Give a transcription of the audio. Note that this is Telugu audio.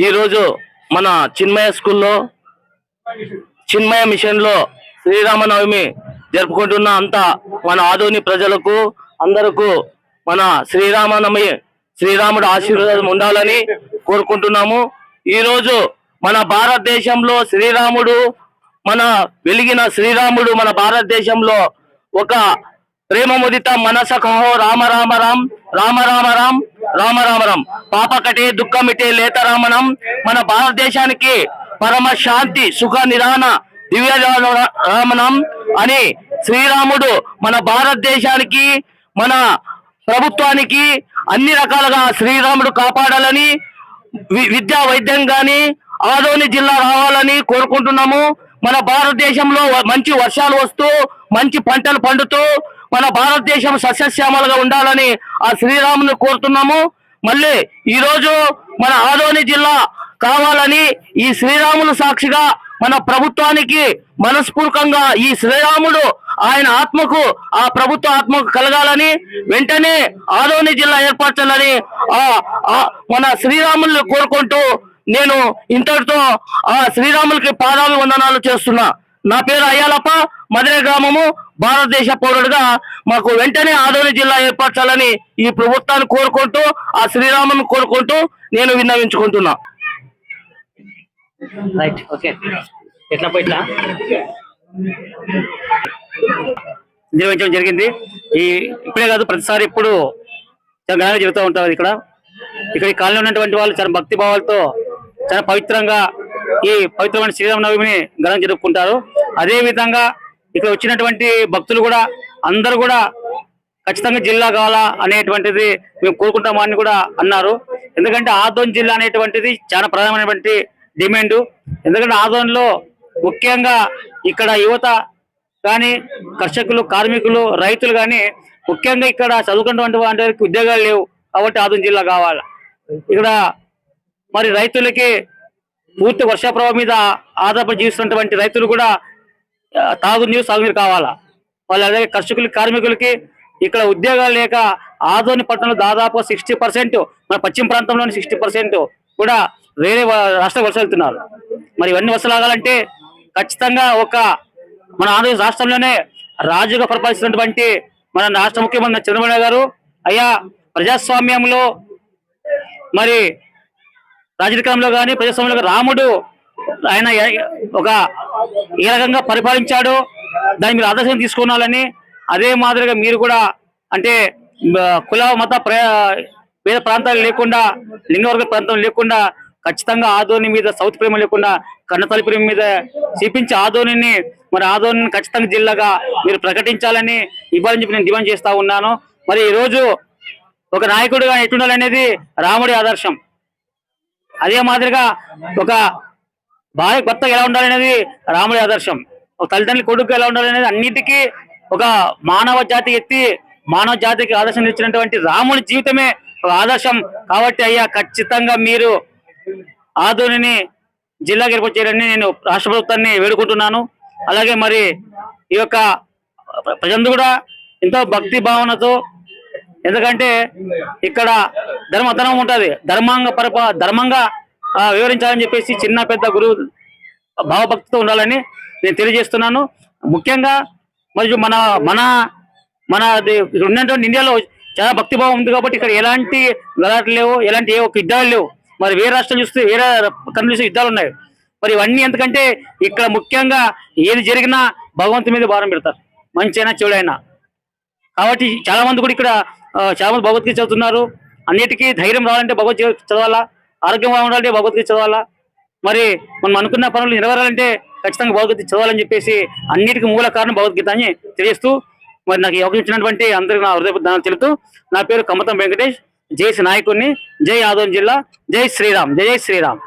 ఈరోజు మన చిన్మయ స్కూల్లో చిన్మయ మిషన్ లో శ్రీరామనవమి జరుపుకుంటున్న అంత మన ఆదోని ప్రజలకు అందరకు మన శ్రీరాముడు ఆశీర్వాదం ఉండాలని కోరుకుంటున్నాము. ఈరోజు మన భారతదేశంలో మన వెలిగిన శ్రీరాముడు మన భారతదేశంలో ఒక ప్రేమ ముదిత మనస కహో రామ రామ రామ్ రామ రామ రామ్ రామ రామ రామ్ పాపకటే దుఃఖమిటే లేత రామనం మన భారతదేశానికి పరమ శాంతి సుఖ నిదాన దివ్య రామనం అని శ్రీరాముడు మన భారతదేశానికి మన ప్రభుత్వానికి అన్ని రకాలుగా శ్రీరాముడు కాపాడాలని విద్యా వైద్యం గాని ఆదోని జిల్లా రావాలని కోరుకుంటున్నాము. మన భారతదేశంలో మంచి వర్షాలు వస్తూ మంచి పంటలు పండుతూ మన భారతదేశం సస్యశ్యామలుగా ఉండాలని ఆ శ్రీరాముని కోరుతున్నాము. మళ్ళీ ఈరోజు మన ఆదోని జిల్లా కావాలని ఈ శ్రీరాములు సాక్షిగా మన ప్రభుత్వానికి మనస్ఫూర్తికంగా ఈ శ్రీరాముడు ఆయన ఆత్మకు ఆ ప్రభుత్వ ఆత్మకు కలగాలని వెంటనే ఆదోని జిల్లా ఏర్పరచాలని మన శ్రీరాముల్ని కోరుకుంటూ నేను ఇంతటితో ఆ శ్రీరాములకి పాదాభివందనాలు చేస్తున్నా. నా పేరు అయ్యాలప్ప, మధురై గ్రామము, భారతదేశ పౌరుడిగా మాకు వెంటనే ఆదోని జిల్లా ఏర్పరచాలని ఈ ప్రభుత్వాన్ని కోరుకుంటూ ఆ శ్రీరాముని కోరుకుంటూ నేను విన్నవించుకుంటున్నా. Right, okay. ఇట్లా నిర్వహించడం జరిగింది. ఇప్పుడే కాదు, ప్రతిసారి ఇప్పుడు చాలా ఘనంగా చెబుతూ ఉంటారు. ఇక్కడ ఈ కాలంలో ఉన్నటువంటి వాళ్ళు చాలా భక్తి భావాలతో చాలా పవిత్రంగా ఈ పవిత్రమైన శ్రీరామనవమిని ఘనంగా జరుపుకుంటారు. అదే విధంగా ఇక్కడ వచ్చినటువంటి భక్తులు కూడా అందరూ కూడా ఖచ్చితంగా జిల్లా కావాలా అనేటువంటిది మేము కోరుకుంటామని కూడా అన్నారు. ఎందుకంటే ఆదోని జిల్లా అనేటువంటిది చాలా ప్రధానమైనటువంటి డిమాండ్. ఎందుకంటే ఆదోనిలో ముఖ్యంగా ఇక్కడ యువత కానీ కర్షకులు, కార్మికులు, రైతులు కానీ ముఖ్యంగా ఇక్కడ చదువుకున్నటువంటి వారికి ఉద్యోగాలు లేవు. కాబట్టి ఆదోని జిల్లా కావాలి. ఇక్కడ మరి రైతులకి పూర్తి వర్షాప్రభావం మీద ఆధారపడి జీవిస్తున్నటువంటి రైతులు కూడా తాగునీరు, సాగునీరు కావాలా. వాళ్ళు అలాగే కర్షకులకి, కార్మికులకి ఇక్కడ ఉద్యోగాలు లేక ఆదోని పట్టణంలో దాదాపు 60%, మన పశ్చిమ ప్రాంతంలోని 60% కూడా వేరే రాష్ట్ర వలస వెళ్తున్నారు. మరి ఇవన్నీ వలసలాగాలంటే ఖచ్చితంగా మన ఆంధ్రప్రదేశ్ రాష్ట్రంలోనే రాజుగా పరిపాలిస్తున్నటువంటి మన రాష్ట్ర ముఖ్యమంత్రి చంద్రబాబు నాయుడు గారు అయ్యా ప్రజాస్వామ్యంలో మరి రాజకీయంలో కానీ ప్రజాస్వామ్యంలో రాముడు ఆయన ఏ రకంగా పరిపాలించాడో దాన్ని మీరు ఆదర్శంగా తీసుకున్నాలని, అదే మాదిరిగా మీరు కూడా అంటే కుల మత పేద ప్రాంతాలు లేకుండా, లింగవర్గ ప్రాంతం లేకుండా ఖచ్చితంగా ఆదోని మీద సౌత్ ప్రేమ లేకుండా కన్నతల్లి ప్రేమ మీద చూపించి ఆదోనిని ఖచ్చితంగా జిల్లాగా మీరు ప్రకటించాలని ఇవ్వాలని చెప్పి నేను డిమాండ్ చేస్తా ఉన్నాను. మరి ఈ రోజు ఒక నాయకుడిగా ఎట్లుండాలనేది రాముడి ఆదర్శం. అదే మాదిరిగా ఒక భార్య భర్త ఎలా ఉండాలనేది రాముడి ఆదర్శం. ఒక తల్లిదండ్రుల కొడుకు ఎలా ఉండాలనేది అన్నిటికీ ఒక మానవ జాతికి ఆదర్శం ఇచ్చినటువంటి రాముడి జీవితమే ఒక ఆదర్శం. కాబట్టి అయ్యా ఖచ్చితంగా మీరు ఆదోనిని జిల్లాకి ఏర్పరిచారని నేను రాష్ట్ర ప్రభుత్వాన్ని వేడుకుంటున్నాను. అలాగే మరి ఈ యొక్క ప్రజలు కూడా ఎంతో భక్తి భావనతో, ఎందుకంటే ఇక్కడ ధర్మం ఉంటుంది, ధర్మంగా వివరించాలని చెప్పేసి చిన్న పెద్ద గురువు భావభక్తితో ఉండాలని నేను తెలియజేస్తున్నాను. ముఖ్యంగా మరియు మన ఉన్నటువంటి ఇండియాలో చాలా భక్తి భావం ఉంది కాబట్టి ఇక్కడ ఎలాంటి గలాట్లు లేవు, ఎలాంటి యుద్ధాలు లేవు. మరి వేరే రాష్ట్రం చూస్తే, వేరే కంట్రీస్ యుద్ధాలు ఉన్నాయి. మరి ఇవన్నీ ఎందుకంటే ఇక్కడ ముఖ్యంగా ఏది జరిగినా భగవంతుని మీద భారం పెడతారు, మంచి అయినా చెడుైనా. కాబట్టి చాలా మంది కూడా ఇక్కడ చాలా మంది భగవద్గీత చదువుతున్నారు. అన్నిటికీ ధైర్యం రావాలంటే భగవద్గీత చదవాలా, ఆరోగ్యం రావాలంటే భగవద్గీత చదవాలా. మరి మనం అనుకున్న పనులు నెరవేరాలంటే ఖచ్చితంగా భగవద్గీత చదవాలని చెప్పేసి అన్నిటికీ మూల కారణం భగవద్గీత అని తెలియజేస్తూ, మరి నాకు ఈ అవకాశం ఇచ్చినటువంటి అందరికీ నా హృదయపూర్వక తెలుపుతూ, నా పేరు కమ్మతం వెంకటేష్, జై నాయకుడిని, జై ఆదోని జిల్లా, జై శ్రీరామ్, జై శ్రీరామ్.